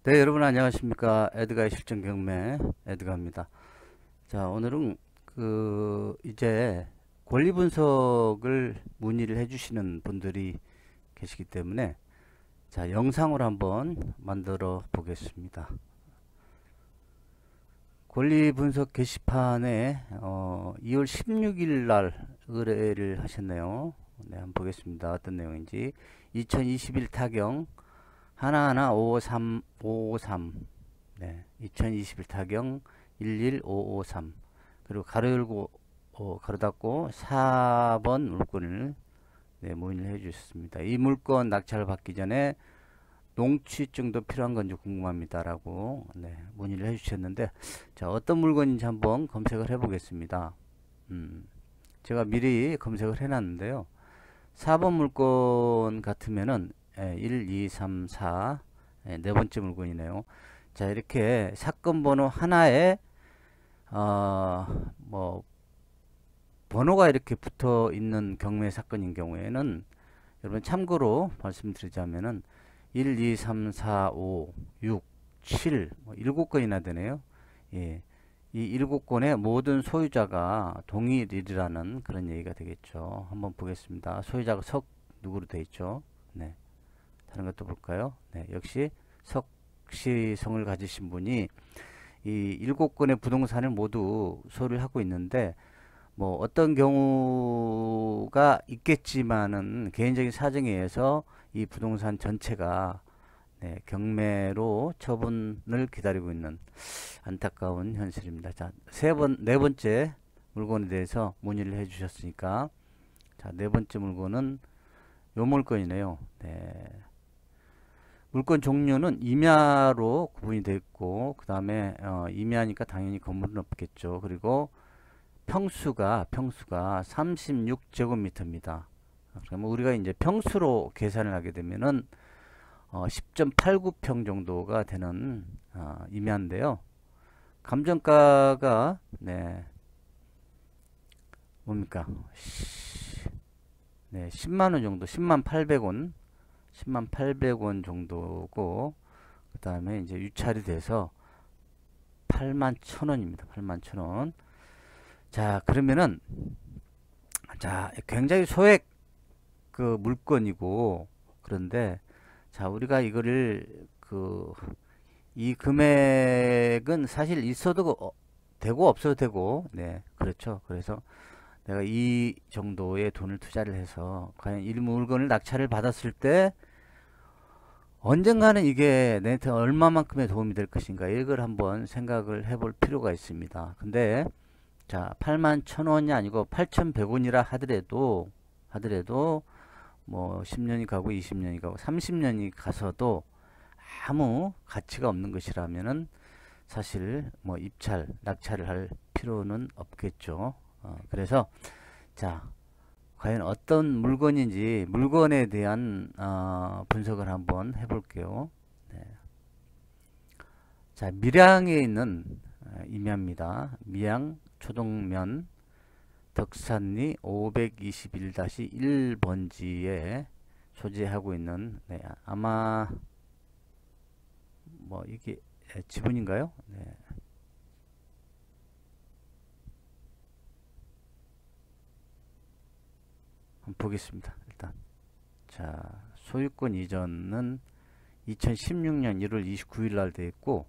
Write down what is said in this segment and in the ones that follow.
네, 여러분 안녕하십니까. 에드가의 실전 경매 에드가입니다. 자, 오늘은 이제 권리 분석을 문의를 해주시는 분들이 계시기 때문에 자, 영상으로 한번 만들어 보겠습니다. 권리 분석 게시판에 2월 16일 날 의뢰를 하셨네요. 네, 한번 보겠습니다. 어떤 내용인지. 2021 타경 하나하나 553 553 네, 2021 타경 11553 그리고 가로 열고 가로 닫고 4번 물건을 네, 문의를 해 주셨습니다. 이 물건 낙찰을 받기 전에 농취증도 필요한 건지 궁금합니다 라고 네, 문의를 해 주셨는데, 자, 어떤 물건인지 한번 검색을 해 보겠습니다. 제가 미리 검색을 해 놨는데요. 4번 물건 같으면은 1, 2, 3, 4 네 번째 물건이네요. 자, 이렇게 사건 번호 하나에 뭐 번호가 이렇게 붙어 있는 경매 사건인 경우에는 여러분 참고로 말씀드리자면은 1, 2, 3, 4, 5, 6, 7, 7건이나 되네요. 예. 이 7건의 모든 소유자가 동일이라는 그런 얘기가 되겠죠. 한번 보겠습니다. 소유자가 석 누구로 되어 있죠? 네. 다른 것도 볼까요? 네. 역시 석시성을 가지신 분이 이 7건의 부동산을 모두 소유를 하고 있는데, 뭐 어떤 경우가 있겠지만은 개인적인 사정에 의해서 이 부동산 전체가 네, 경매로 처분을 기다리고 있는 안타까운 현실입니다. 자, 네 번째 물건에 대해서 문의를 해 주셨으니까, 자, 네 번째 물건은 요 물건이네요. 네. 물건 종류는 임야로 구분이 되어 있고, 그 다음에 임야니까 당연히 건물은 없겠죠. 그리고 평수가 36제곱미터입니다. 그러면 우리가 이제 평수로 계산을 하게 되면은 10.89평 정도가 되는 임야인데요. 감정가가 네, 뭡니까? 네, 10만 원 정도, 10만 800원, 10만 800원 정도고, 그 다음에 이제 유찰이 돼서 8만 1000원입니다. 8만 1000원. 자, 그러면은, 자, 굉장히 소액 그 물건이고, 그런데, 자, 우리가 이거를 이 금액은 사실 있어도 되고 없어도 되고, 네, 그렇죠. 그래서 내가 이 정도의 돈을 투자를 해서 과연 이 물건을 낙찰을 받았을 때 언젠가는 이게 내한테 얼마만큼의 도움이 될 것인가, 이걸 한번 생각을 해볼 필요가 있습니다. 근데 자, 8만 1000원이 아니고 8100원이라 하더라도 뭐 10년이 가고 20년이 가고 30년이 가서도 아무 가치가 없는 것이라면은 사실 뭐 낙찰을 할 필요는 없겠죠. 그래서 자, 과연 어떤 물건인지 물건에 대한 분석을 한번 해볼게요. 네. 자, 밀양에 있는 임야입니다. 밀양 초동면 덕산리 521-1번지에 소재하고 있는, 네, 아마 뭐 이게 지분인가요? 네. 한번 보겠습니다. 일단 자, 소유권 이전은 2016년 1월 29일 날 돼 있고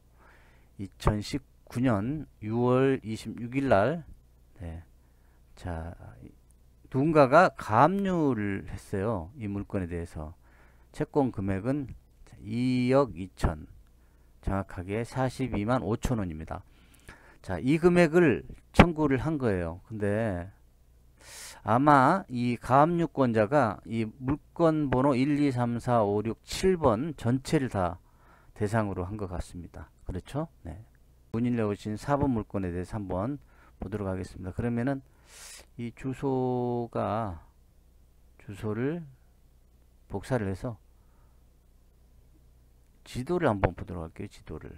2019년 6월 26일 날 네. 자, 누군가가 가압류를 했어요. 이 물건에 대해서. 채권 금액은 2억 2천, 정확하게 42만 5천 원입니다. 자, 이 금액을 청구를 한 거예요. 근데 아마 이 가압류권자가 이 물건 번호 1, 2, 3, 4, 5, 6, 7번 전체를 다 대상으로 한 것 같습니다. 그렇죠? 네. 문의를 오신 4번 물건에 대해서 한번 보도록 하겠습니다. 그러면은 이 주소를 복사를 해서 지도를 한번 보도록 할게요. 지도를.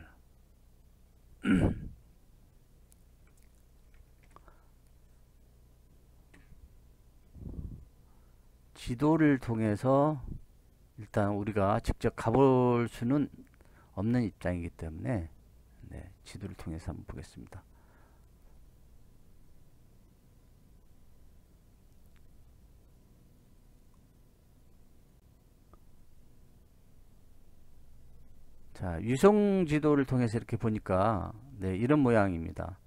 지도를 통해서 일단 우리가 직접 가볼 수는 없는 입장이기 때문에 네, 지도를 통해서 한번 보겠습니다. 자, 위성 지도를 통해서 이렇게 보니까 네, 이런 모양입니다.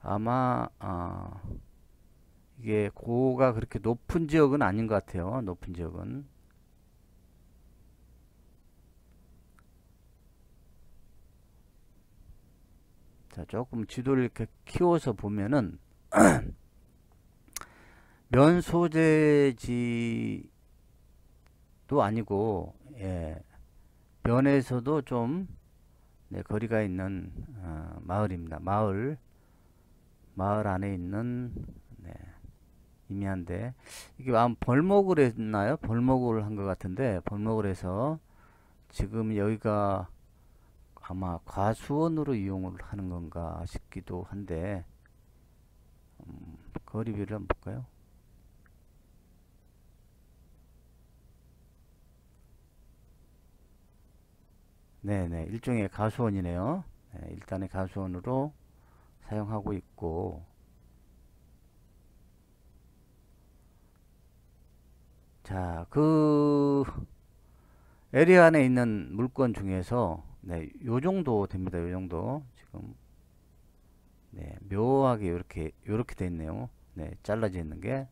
아마 이게 고가 그렇게 높은 지역은 아닌 것 같아요. 높은 지역은. 자, 조금 지도를 이렇게 키워서 보면은 면 소재지도 아니고, 예, 면에서도 좀 네, 거리가 있는 마을입니다. 마을 안에 있는 네, 임야인데 이게 아마 벌목을 했나요? 벌목을 한 것 같은데 벌목을 해서 지금 여기가 아마 과수원으로 이용을 하는 건가 싶기도 한데 거리비를 한번 볼까요? 네네, 일종의 가수원이네요. 네, 일단의 가수원으로 사용하고 있고, 자, 그 에리어 안에 있는 물건 중에서 네, 요 정도 됩니다. 요 정도 지금 네, 묘하게 이렇게 돼 있네요. 네, 잘라져 있는 게.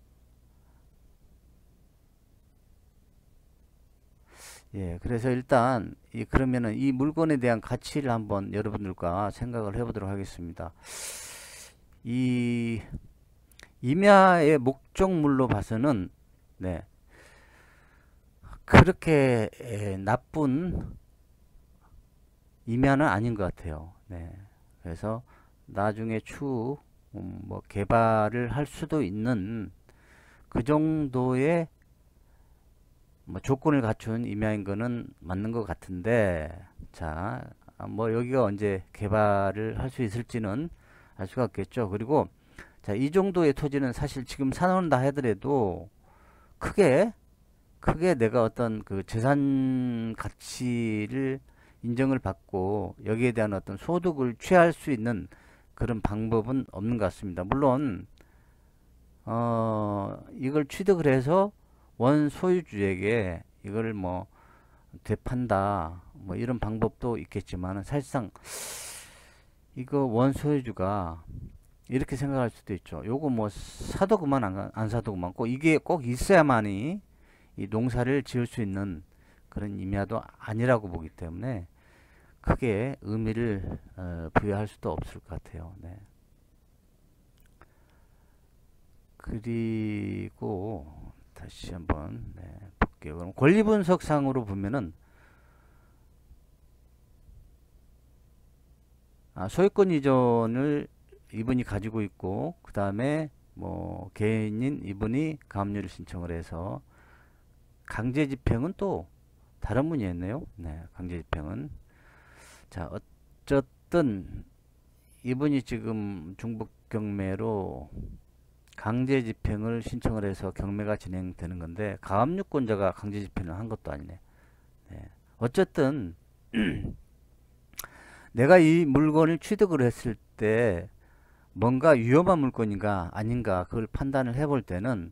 예, 그래서 일단 그러면은 이 물건에 대한 가치를 한번 여러분들과 생각을 해보도록 하겠습니다. 이 임야의 목적물로 봐서는 네, 그렇게 나쁜 임야는 아닌 것 같아요. 네, 그래서 나중에 추후 뭐 개발을 할 수도 있는 그 정도의 뭐 조건을 갖춘 임야인 거는 맞는 것 같은데, 자, 뭐 여기가 언제 개발을 할 수 있을지는 알 수가 없겠죠. 그리고 자, 이 정도의 토지는 사실 지금 사놓는다 하더라도 크게 내가 어떤 그 재산 가치를 인정을 받고 여기에 대한 어떤 소득을 취할 수 있는 그런 방법은 없는 것 같습니다. 물론 이걸 취득을 해서 원 소유주에게 이걸 뭐 되판다 뭐 이런 방법도 있겠지만 사실상 이거 원 소유주가 이렇게 생각할 수도 있죠. 요거 뭐 사도 그만 안 사도 그만 꼭 이게 꼭 있어야만이 이 농사를 지을 수 있는 그런 임야도 아니라고 보기 때문에 크게 의미를 부여할 수도 없을 것 같아요. 네. 그리고 다시 한번 네, 볼게요. 그럼 권리 분석상으로 보면은 소유권 이전을 이분이 가지고 있고 그 다음에 뭐 개인인 이분이 가압류를 신청을 해서 강제 집행은 또 다른 분이 했네요. 네, 강제 집행은 자 어쨌든 이분이 지금 중복 경매로 강제 집행을 신청을 해서 경매가 진행되는 건데 가압류권자가 강제 집행을 한 것도 아니네. 네. 어쨌든 내가 이 물건을 취득을 했을 때 뭔가 위험한 물건인가 아닌가 그걸 판단을 해볼 때는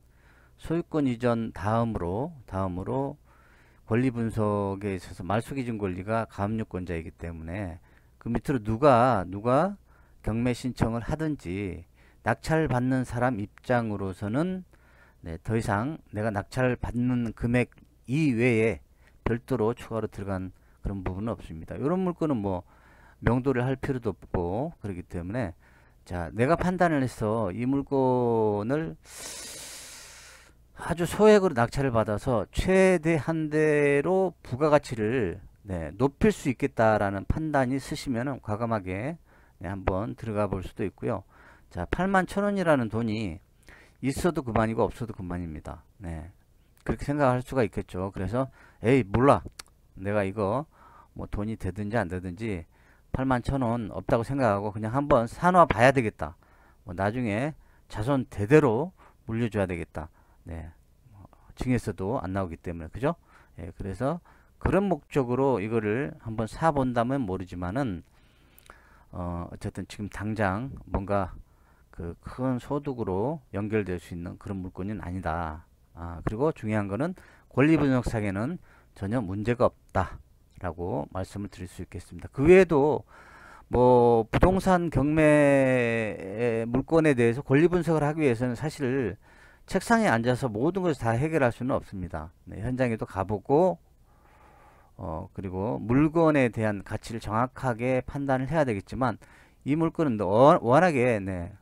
소유권 이전 다음으로 권리 분석에 있어서 말소기준 권리가 가압류권자이기 때문에 그 밑으로 누가 경매 신청을 하든지 낙찰받는 사람 입장으로서는 네, 더 이상 내가 낙찰받는 금액 이외에 별도로 추가로 들어간 그런 부분은 없습니다. 이런 물건은 뭐 명도를 할 필요도 없고 그렇기 때문에 자, 내가 판단을 해서 이 물건을 아주 소액으로 낙찰을 받아서 최대한대로 부가가치를 네, 높일 수 있겠다라는 판단이 쓰시면 과감하게 네, 한번 들어가 볼 수도 있고요. 자, 81,000원이라는 돈이 있어도 그만이고 없어도 그만입니다. 네. 그렇게 생각할 수가 있겠죠. 그래서 에이 몰라. 내가 이거 뭐 돈이 되든지 안 되든지 81,000원 없다고 생각하고 그냥 한번 사놔 봐야 되겠다. 뭐 나중에 자손 대대로 물려줘야 되겠다. 네. 징에서도 안 나오기 때문에 그죠? 예, 그래서 그런 목적으로 이거를 한번 사 본다면 모르지만은 어쨌든 지금 당장 뭔가 그 큰 소득으로 연결될 수 있는 그런 물건은 아니다. 그리고 중요한 거는 권리 분석상에는 전혀 문제가 없다라고 말씀을 드릴 수 있겠습니다. 그 외에도 뭐 부동산 경매 물건에 대해서 권리 분석을 하기 위해서는 사실 책상에 앉아서 모든 것을 다 해결할 수는 없습니다. 네, 현장에도 가보고 그리고 물건에 대한 가치를 정확하게 판단을 해야 되겠지만 이 물건은 워낙에 네,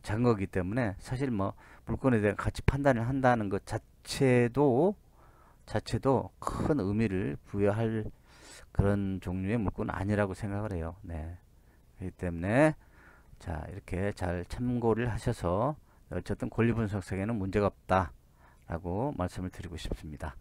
작은 거기 때문에 사실 뭐 물건에 대한 가치 판단을 한다는 것 자체도 큰 의미를 부여할 그런 종류의 물건은 아니라고 생각을 해요. 네. 그렇기 때문에 자 이렇게 잘 참고를 하셔서 어쨌든 권리 분석상에는 문제가 없다라고 말씀을 드리고 싶습니다.